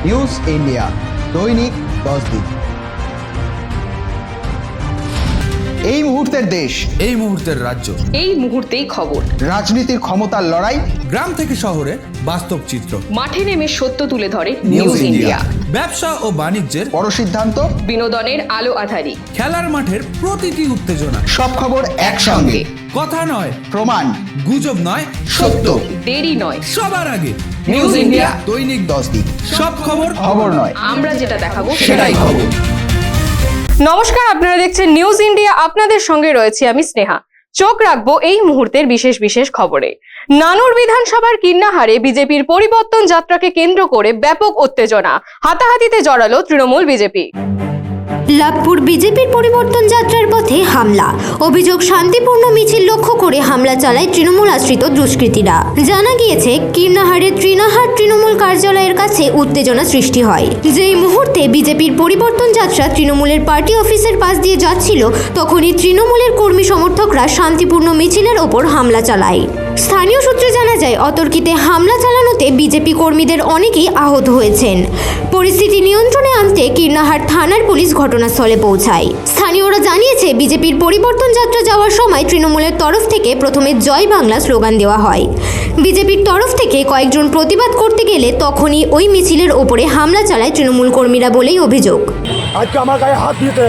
News India দৈনিক 10 দিন। এই মুহূর্তের দেশ, এই মুহূর্তের রাজ্য, এই মুহূর্তেই খবর, রাজনীতির ক্ষমতার লড়াই, গ্রাম থেকে শহরে বাস্তব চিত্র, মাঠে নেমে সত্য তুলে ধরে নিউজ নিউজ ইন্ডিয়া। ইন্ডিয়া। ব্যবসা ও বাণিজ্যের বড় সিদ্ধান্ত, বিনোদনের আলো আঁধারি, খেলার মাঠের প্রতিটি উত্তেজনা, সব খবর একসঙ্গে, কথা নয় প্রমাণ, গুজব নয় সত্য, দেরি নয়, সবার আগে নিউজ ইন্ডিয়া দৈনিক 10 দিন। সব খবর খবর নয়, আমরা যেটা দেখাবো সেটাই খবর। নমস্কার, আপনারা দেখছেন নিউজ ইন্ডিয়া। আপনাদের সঙ্গে রয়েছে আমি স্নেহা। চোখ রাখবো এই মুহূর্তের বিশেষ বিশেষ খবরে। নানুর বিধানসভার কিন্নাহারে বিজেপির পরিবর্তন যাত্রাকে কেন্দ্র করে ব্যাপক উত্তেজনা, হাতাহাতিতে জড়ালো তৃণমূল বিজেপি। লাভপুর বিজেপির পরিবর্তন যাত্রার পথে হামলা, অভিযোগ শান্তিপূর্ণ মিছিল লক্ষ্য করে হামলা চালায় তৃণমূল আশ্রিত দুষ্কৃতীরা। জানা গিয়েছে কিন্নাহারের ত্রিনাহার তৃণমূল কার্যালয়ের কাছে উত্তেজনা সৃষ্টি হয়। যেই মুহূর্তে বিজেপির পরিবর্তন যাত্রা তৃণমূলের পার্টি অফিসের পাশ দিয়ে যাচ্ছিল, তখনই তৃণমূলের কর্মী সমর্থকরা শান্তিপূর্ণ মিছিলের ওপর হামলা চালায়। স্থানীয় সূত্রে জানা যায়, অতর্কিতে হামলা চালানোতে বিজেপি কর্মীদের অনেকেই আহত হয়েছেন। পরিস্থিতি নিয়ন্ত্রণে আনতে কিন্নাহার থানার পুলিশ ঘটনাস্থলে পৌঁছায়। স্থানীয়রা জানিয়েছে, বিজেপির পরিবর্তন যাত্রা যাওয়ার সময় তৃণমূলের তরফ থেকে প্রথমে জয় বাংলা স্লোগান দেওয়া হয়। বিজেপির তরফ থেকে কয়েকজন প্রতিবাদ করতে গেলে তখনই ওই মিছিলের ওপরে হামলা চালায় তৃণমূল কর্মীরা বলেই অভিযোগ। আজকে আমার গায়ে হাত দিতে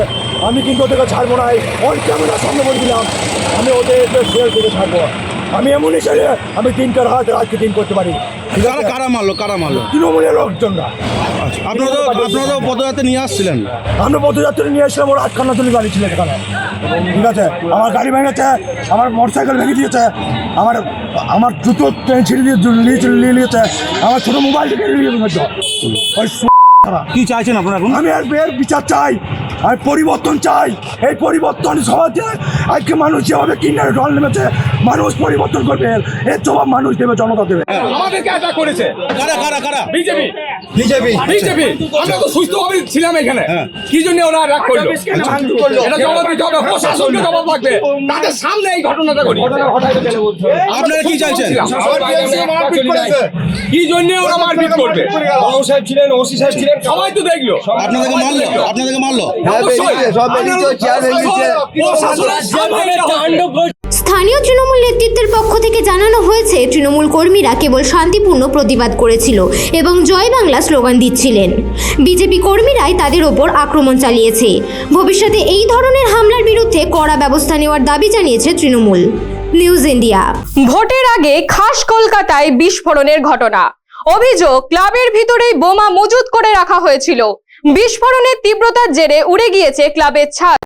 আমি কিন্তু ওদেরকে ছাড়বো না। অন ক্যামেরার সামনে বলে দিলাম, আমি ওদের শেয়ার করে ছাড়বো। আমি এমনই ছেলে, আমি তিনটার হাত আজকে দিন করতে পারি। কারা মারলো? তৃণমূলের লোকজনরা। আপনারা তো পদযাত্রা নিয়ে আসছিলেন। আমরা পদযাত্রী নিয়ে এসেছিলাম, ওর আটখানা তুলি গাড়ি ছিল এখানে, ঠিক আছে। আমার গাড়ি ভেঙেছে, আমার মোটরসাইকেল ভেঙে দিয়েছে, আমার জুতো ছিঁড়ে নিয়ে নিয়েছে, আমার ছোটো মোবাইল থেকে নিয়ে নিয়েছে। ওই কি চাইছেন আপনারা এখন? আমি এর বিচার চাই, আমি পরিবর্তন চাই। এই পরিবর্তন সমাজে আজকে মানুষ যেভাবে কিনারে ঢল নেমেছে, মানুষ পরিবর্তন করবে, এর জবাব মানুষ দেবে, জনতা দেবে। আমাদেরকে অ্যাটাক করেছে কারা? বিজেপি। আমরা তো সুস্থভাবে ছিলাম এখানে, কি জন্য ওরা রাগ করলো? এটা জবাব দিতে হবে, প্রশাসনকে জবাব লাগবে। তাদের সামনে এই ঘটনাটা ঘটে। আপনারা কি চাইছেন? কি জন্য ওরা মারপিট করবে? বাবু সাহেব ছিলেন, ওসি সাহেব ছিলেন, সবাই তো দেখলো। আপনাদেরকে মারলো? স্থানীয় তৃণমূল নেতৃত্বের পক্ষ থেকে জানানো হয়েছে, তৃণমূল কর্মীরা কেবল শান্তিপূর্ণ প্রতিবাদ করেছিল এবং জয় বাংলা স্লোগান দিচ্ছিলেন। বিজেপি কর্মীরাই তাদের ওপর আক্রমণ চালিয়েছে। ভবিষ্যতে এই ধরনের হামলার বিরুদ্ধে কড়া ব্যবস্থা নেওয়ার দাবি জানিয়েছে তৃণমূল। News India. ভোটের আগে খাস কলকাতায় বিস্ফোরণের ঘটনা। অভিযোগ, ক্লাবের ভিতরেই বোমা মজুত করে রাখা হয়েছিল। বিস্ফোরণের তীব্রতার জেরে উড়ে গিয়েছে ক্লাবের ছাদ।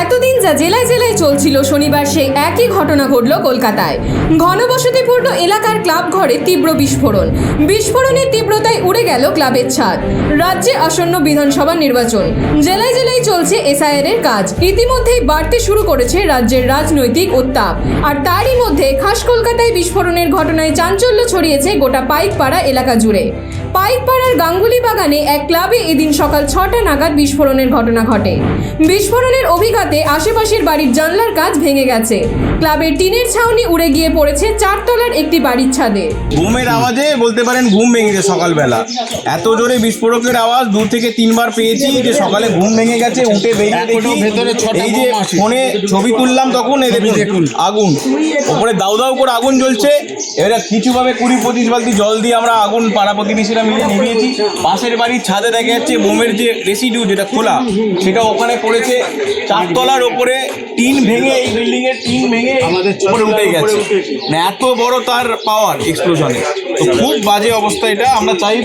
এতদিন যা জেলায় জেলায় চলছিল, শনিবার সেই একই ঘটনা ঘটল কলকাতায়। ঘনবসতিপূর্ণ এলাকার ক্লাব ঘরে তীব্র বিস্ফোরণ। বিস্ফোরণের তীব্রতায় উড়ে গেল ক্লাবের ছাদ। রাজ্যে আসন্ন বিধানসভা নির্বাচন, জেলায় জেলায় চলছে এসআইআর এর কাজ। ইতিমধ্যেই বাড়তে শুরু করেছে রাজ্যের রাজনৈতিক উত্তাপ। আর তারই মধ্যে খাস কলকাতায় বিস্ফোরণের ঘটনায় চাঞ্চল্য ছড়িয়েছে গোটা পাইকপাড়া এলাকা জুড়ে। পাইকপাড়ার গাঙ্গুলি বাগানে এক ক্লাবে এদিন সকাল 6টা নাগাদ বিস্ফোরণের ঘটনা ঘটে। বিস্ফোরণের অভিঘাতে আশেপাশের বাড়ির জানলার কাঁচ ভেঙে গেছে। ক্লাবের টিনের ছাউনি উড়ে গিয়ে পড়েছে 4 তলার একটি বাড়ির ছাদে। ঘুমের আওয়াজে বলতে পারেন ঘুম ভেঙেছে সকালবেলা। এত জোরে বিস্ফোরকের আওয়াজ 2 থেকে 3 বার পেয়েছি যে সকালে ঘুম ভেঙে গেছে। উঠে বেরিয়ে দেখি এই যে ফোনে ছবি তুললাম, তখন এই দেখুন আগুন, ওপরে দাউ দাউ করে আগুন জ্বলছে। এবার কিছুভাবে 20-25 বালতি জল দিয়ে আমরা আগুন পাড়া প্রতিবেশীরা মিলে নিভিয়েছি। পাশের বাড়ির ছাদে দেখা যাচ্ছে বোমের যে রেসিডিউ, যেটা খোলা, সেটা ওখানে পড়েছে। 4 তলার ওপরে টিন ভেঙে, এই বিল্ডিং এর টিন ভেঙে আমাদের উপরে উঠে গেছে। মানে এত বড় তার পাওয়ার এক্সপ্লোশনে, তো খুব বাজে অবস্থা। এটা আমরা চাই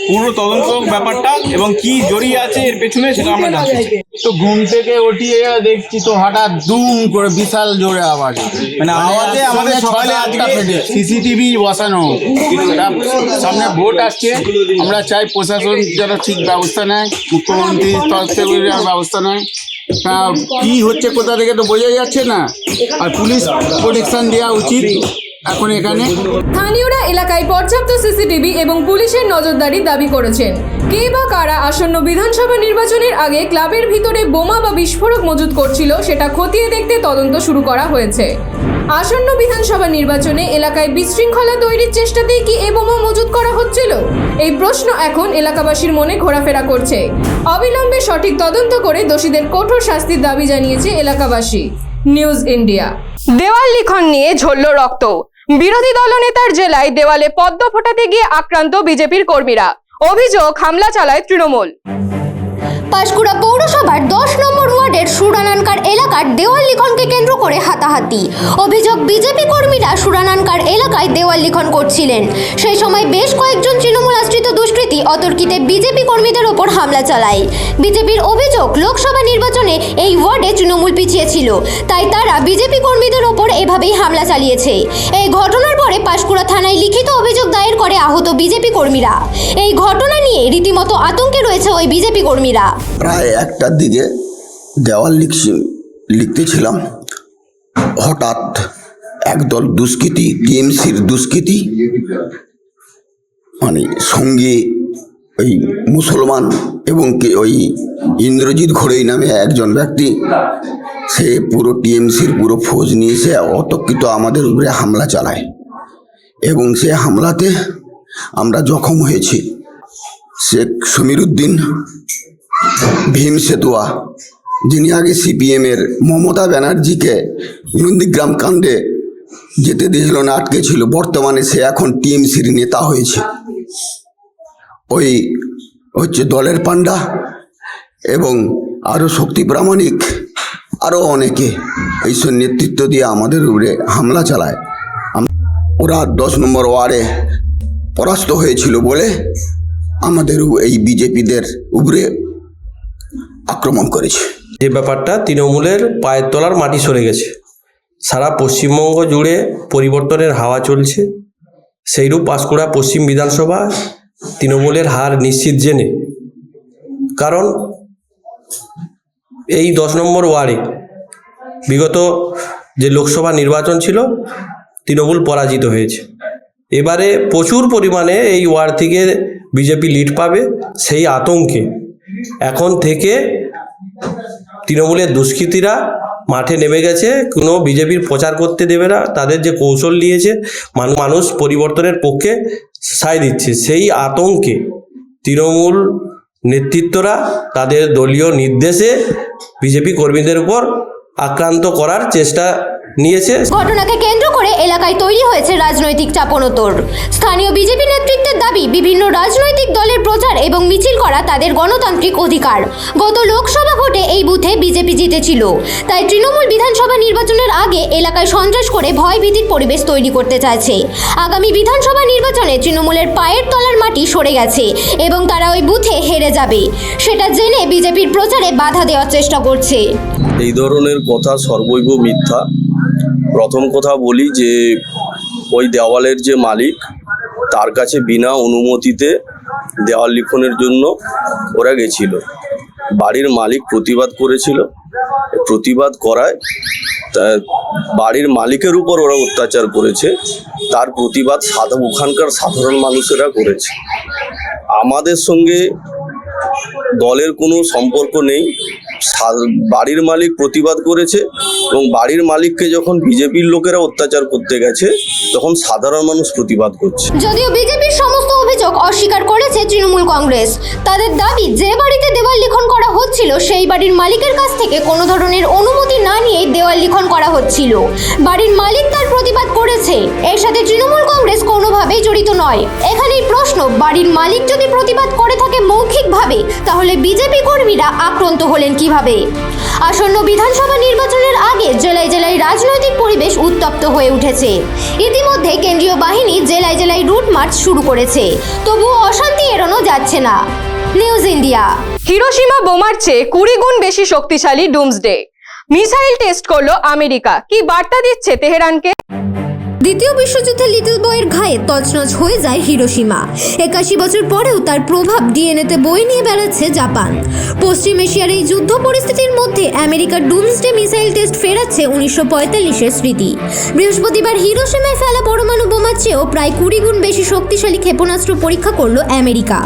পুরো তদন্ত ব্যাপারটা এবং কি জড়িয়ে আছে এর পেছনে, সেটা আমরা জানতে চাই। তো ঘুম থেকে উঠিয়ে দেখছি তো হঠাৎ দুম করে বিশাল জোরে আওয়াজ, মানে আওয়াজে আমাদের সকালে আজকে সিসিটিভি বসানো, সামনে ভোট আসছে। আমরা চাই প্রশাসন যেন ঠিক ব্যবস্থা নেয়, মুখ্যমন্ত্রী তরফ থেকে ব্যবস্থা নেয়। কি হচ্ছে কোথা থেকে তো বোঝা যাচ্ছে না, আর পুলিশ প্রোটেকশন দেওয়া উচিত এখন এখানে। স্থানীয়রা এলাকায় পর্যাপ্ত সিসিটিভি এবং পুলিশের নজরদারি দাবি করেছেন। কে বা কারা আসন্ন বিধানসভা নির্বাচনের আগে ক্লাবের ভিতরে বোমা বা বিস্ফোরক মজুত করছিল, সেটা খতিয়ে দেখতে তদন্ত শুরু করা হয়েছে। আসন্ন বিধানসভা নির্বাচনে এলাকায় বিশৃঙ্খলা তৈরির চেষ্টাতেই কি এই বোমা মজুত করা হচ্ছিল? এই প্রশ্ন এখন এলাকাবাসীর মনে ঘোরাফেরা করছে। অবিলম্বে সঠিক তদন্ত করে দোষীদের কঠোর শাস্তির দাবি জানিয়েছে এলাকাবাসী। News India. দেওয়াল লিখন নিয়ে ঝরল রক্ত। বিরোধী দলনেতার জেলায় দেওয়ালে পদ্ম ফোটাতে গিয়ে আক্রান্ত বিজেপির কর্মীরা। অভিযোগ হামলা চালায় তৃণমূল। পাঁশকুড়া পৌরসভার 10 নম্বর ওয়ার্ডের সুরানানকার এলাকার দেওয়াল লিখনকে কেন্দ্র করে হাতাহাতি। অভিযোগ বিজেপি কর্মীরা সুরানানকার এলাকায় দেওয়াল লিখন করছিলেন। সেই সময় বেশ কয়েকজন তৃণমূল আশ্রিত দুষ্কৃতী অতর্কিতে বিজেপি কর্মীদের ওপর হামলা চালায়। বিজেপির অভিযোগ লোকসভা নির্বাচনে এই ওয়ার্ডে তৃণমূল পিছিয়ে ছিল, তাই তারা বিজেপি কর্মীদের ওপর এভাবেই হামলা চালিয়েছে। এই ঘটনার পরে পাঁশকুড়া থানায় লিখিত অভিযোগ দায়ের করে আহত বিজেপি কর্মীরা। এই ঘটনা নিয়ে রীতিমতো আতঙ্কে রয়েছে ওই বিজেপি কর্মীরা। প্রায় 1টার দিকে দেওয়াল লিখতেছিলাম, হঠাৎ একদল দুষ্কৃতী, টিএমসির দুষ্কৃতী, মানে সঙ্গে ওই মুসলমান এবং ওই ইন্দ্রজিৎ ঘোড়াই নামে একজন ব্যক্তি, সে পুরো টিএমসির পুরো ফৌজ নিয়ে সে অতর্কিত আমাদের উপরে হামলা চালায় এবং সে হামলাতে আমরা জখম হয়েছি। শেখ সমীরউদ্দিন, ভীম সেতুয়া, যিনি আগে সিপিএমের মমতা ব্যানার্জিকে নন্দীগ্রাম কাণ্ডে যেতে দিয়েছিল না, আটকে ছিল, বর্তমানে সে এখন টিএমসির নেতা হয়েছে। ওই হচ্ছে দলের পান্ডা এবং আরও শক্তি প্রামাণিক, আরও অনেকে এইসব নেতৃত্ব দিয়ে আমাদের উপরে হামলা চালায়। ওরা 10 নম্বর ওয়ার্ডে পরাস্ত হয়েছিল বলে আমাদের এই বিজেপিদের উপরে আক্রমণ করেছে। যে ব্যাপারটা তৃণমূলের পায়ের তলার মাটি সরে গেছে, সারা পশ্চিমবঙ্গ জুড়ে পরিবর্তনের হাওয়া চলছে। সেইরূপ পাঁশকুড়া পশ্চিম বিধানসভা তৃণমূলের হার নিশ্চিত জেনে, কারণ এই 10 নম্বর ওয়ার্ডে বিগত যে লোকসভা নির্বাচন ছিল তৃণমূল পরাজিত হয়েছে। এবারে প্রচুর পরিমাণে এই ওয়ার্ড থেকে বিজেপি লিড পাবে, সেই আতঙ্কে এখন থেকে তৃণমূলের দুষ্কৃতীরা মাঠে নেমে গেছে। কোনো বিজেপির প্রচার করতে দেবে না, তাদের যে কৌশল নিয়েছে মানুষ পরিবর্তনের পক্ষে সায় দিচ্ছে। সেই আতঙ্কে তৃণমূল নেতৃত্বরা তাদের দলীয় নির্দেশে বিজেপি কর্মীদের উপর আক্রান্ত করার চেষ্টা নিয়েছে। ঘটনাকে কেন্দ্র করে এলাকায় তৈরি হয়েছে রাজনৈতিক চাপানোতর। স্থানীয় বিজেপি নেতৃত্বের দাবি, বিভিন্ন রাজনৈতিক দলের প্রচার এবং মিছিল করা তাদের গণতান্ত্রিক অধিকার। গত লোকসভা ভোটে এই বুথে বিজেপি জিতেছিল, তাই তৃণমূল বিধানসভা নির্বাচনের আগে এলাকায় সন্ত্রাস করে ভয়ভীতির পরিবেশ তৈরি করতে চাইছে। আগামী বিধানসভা নির্বাচনে তৃণমূলের পায়ের তলার মাটি সরে গেছে এবং তারা ওই বুথে হেরে যাবে, সেটা জেনে বিজেপির প্রচারে বাধা দেওয়ার চেষ্টা করছে। এই ধরনের কথা সর্বৈব মিথ্যা। প্রথম কথা বলি যে ওই দেওয়ালের যে মালিক, তার কাছে বিনা অনুমতিতে দেওয়াল লিখনের জন্য ওরা গেছিল। বাড়ির মালিক প্রতিবাদ করেছিল, প্রতিবাদ করায় বাড়ির মালিকের উপর ওরা অত্যাচার করেছে। তার প্রতিবাদ ওখানকার সাধারণ মানুষেরা করেছে। আমাদের সঙ্গে দলের কোনো সম্পর্ক নেই। বাড়ির মালিক প্রতিবাদ করেছে এবং বাড়ির মালিককে যখন বিজেপির লোকেরা অত্যাচার করতে গেছে তখন সাধারণ মানুষ প্রতিবাদ করছে। যদিও বিজেপির সমস্ত অভিযোগ অস্বীকার করেছে তৃণমূল কংগ্রেস। তাদের দাবি, যে বাড়িতে দেওয়াল লিখন করা হচ্ছিল সেই বাড়ির মালিকের কাছ থেকে কোনো ধরনের অনুমতি না নিয়ে দেওয়াল লিখন করা হচ্ছিল। বাড়ির মালিক তার প্রতিবাদ করেছে, এর সাথে তৃণমূল কংগ্রেস কোনোভাবেই জড়িত নয়। এখানেই প্রশ্ন, বাড়ির মালিক যদি প্রতিবাদ করে থাকে মৌখিকভাবে, তাহলে বিজেপি কর্মীরা আক্রান্ত হলেন কিভাবে? আসন্ন বিধানসভা নির্বাচনের আগে জেলায় জেলায় রাজনৈতিক পরিবেশ উত্তপ্ত হয়ে উঠেছে। ইতিমধ্যে কেন্দ্রীয় বাহিনী জেলায় জেলায় রুট মার্চ শুরু করেছে, তবুও অশান্তি এড়ানো যাচ্ছে না। News India. হিরোশিমা বোমার চেয়ে 20 গুণ বেশি শক্তিশালী ডুমসডে মিসাইল টেস্ট করলো আমেরিকা। কি বার্তা দিচ্ছে তেহরানকে? দ্বিতীয় বিশ্বযুদ্ধে লিটল বয়ের ঘায়ে তছনছ হয়ে যায় হিরোশিমা। 81 বছর পরেও তার প্রভাব ডিএনএতে বয়ে নিয়ে বেড়াচ্ছে জাপান। পশ্চিম এশিয়ার এই যুদ্ধ পরিস্থিতির মধ্যে আমেরিকার ডুমসডে মিসাইল টেস্ট ফেরাচ্ছে 1945-এর স্মৃতি। বৃহস্পতিবার হিরোশিমায় ফেলা পরমাণু বোমার চেয়েও প্রায় 20 গুণ বেশি শক্তিশালী ক্ষেপণাস্ত্র পরীক্ষা করলো আমেরিকা,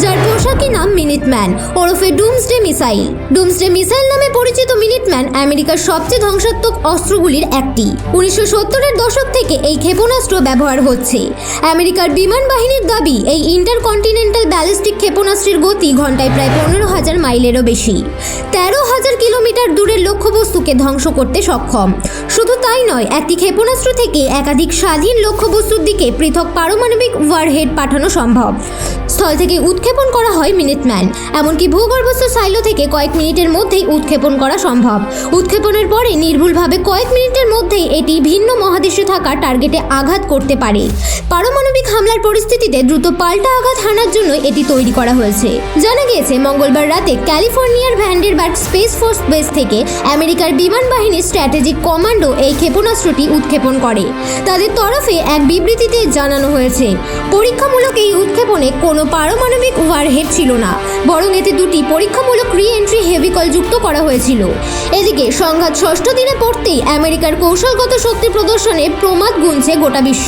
যার পোশাকি নাম মিনিটম্যান ওরফে ডুমসডে মিসাইল। ডুমসডে মিসাইল নামে পরিচিত মিনিটম্যান আমেরিকার সবচেয়ে ধ্বংসাত্মক অস্ত্রগুলির একটি। 1970-এর দশক থেকে এই ক্ষেপণাস্ত্র ব্যবহার হচ্ছে। আমেরিকার বিমান বাহিনীর দাবি, এই ইন্টারকন্টিনেন্টাল ব্যালিস্টিক ক্ষেপণাস্ত্রের গতি ঘন্টায় প্রায় 15,000 মাইলেরও বেশি, 13,000 কিলোমিটার দূরের লক্ষ্যবস্তুকে ধ্বংস করতে সক্ষম। শুধু তাই নয়, একটি ক্ষেপণাস্ত্র থেকে একাধিক স্বাধীন লক্ষ্যবস্তুর দিকে পৃথক পারমাণবিক ওয়ারহেড পাঠানো সম্ভব। স্থল থেকে উৎক্ষেপণ করা হয় মিনিটম্যান, এমনকি ভূগর্ভস্থ সাইলো থেকে কয়েক মিনিটের মধ্যেই উৎক্ষেপণ করা সম্ভব। উৎক্ষেপণের পরে নির্ভুলভাবে কয়েক মিনিটের মধ্যেই এটি ভিন্ন মহাদেশে থাকা টার্গেটে আঘাত করতে পারে। পারমাণবিক হামলার পরিস্থিতিতে দ্রুত পাল্টা আঘাত হানার জন্য এটি তৈরি করা হয়েছে। জানা গিয়েছে, মঙ্গলবার রাতে ক্যালিফোর্নিয়ার ভ্যান্ডেরবার্গ স্পেস ফোর্স বেস থেকে আমেরিকার বিমান বাহিনীর স্ট্র্যাটেজিক কমান্ডো এই ক্ষেপণাস্ত্রটি উৎক্ষেপণ করে। তাদের তরফে এক বিবৃতিতে জানানো হয়েছে, পরীক্ষামূলক এই উৎক্ষেপণে কোনো পারমাণবিক ওয়ারহেড ছিল না, বরং এতে দুটি পরীক্ষামূলক রি-এন্ট্রি হেভিকল যুক্ত করা হয়েছিল। এদিকে সংঘাত ষষ্ঠ দিনে পড়তেই আমেরিকার কৌশলগত শক্তি প্রদর্শনে প্রমাদ গুনছে গোটা বিশ্ব।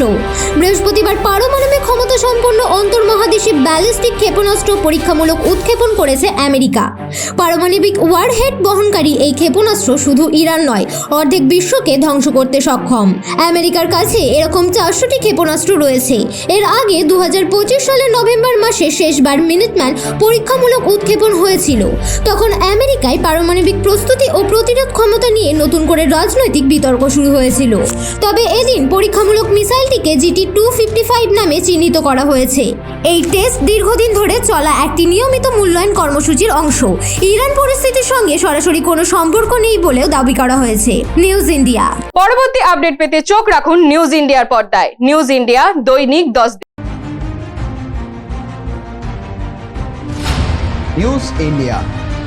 বৃহস্পতিবার পারমাণবিক ক্ষমতা সম্পন্ন অন্তর্মহাদেশী ব্যালিস্টিক ক্ষেপণাস্ত্র পরীক্ষামূলক উৎক্ষেপণ করেছে আমেরিকা। পারমাণবিক ওয়ারহেড বহনকারী এই ক্ষেপণাস্ত্র শুধু ইরান নয়, অর্ধেক বিশ্বকে ধ্বংস করতে সক্ষম। আমেরিকার কাছে এরকম 400টি ক্ষেপণাস্ত্র রয়েছে। এর আগে 2025 সালের নভেম্বর মাসে শেষবার মিনিটম্যান পরীক্ষামূলক উৎক্ষেপণ হয়েছিল। তখন আমেরিকায় পারমাণবিক প্রস্তুতি ও প্রতিরোধ ক্ষমতা নিয়ে নতুন করে রাজনৈতিক বিতর্ক শুরু হয়েছিল। তবে এদিন পরীক্ষামূলক মিসাইলটিকে GT-255 নামে চিহ্নিত করা হয়েছে। এই টেস্ট দীর্ঘদিন ধরে চলা একটি নিয়মিত মূল্যায়ন কর্মসূচির অংশ। ইরান পরিস্থিতির সঙ্গে সরাসরি কোনো সম্পর্ক নেই বলেও দাবি করা হয়েছে। News India. পরবর্তী আপডেট পেতে চোখ রাখুন নিউজ ইন্ডিয়ার পর্দায়। নিউজ ইন্ডিয়া, দৈনিক 10 দিন। নিউজ ইন্ডিয়া,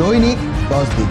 দৈনিক 10 দিন।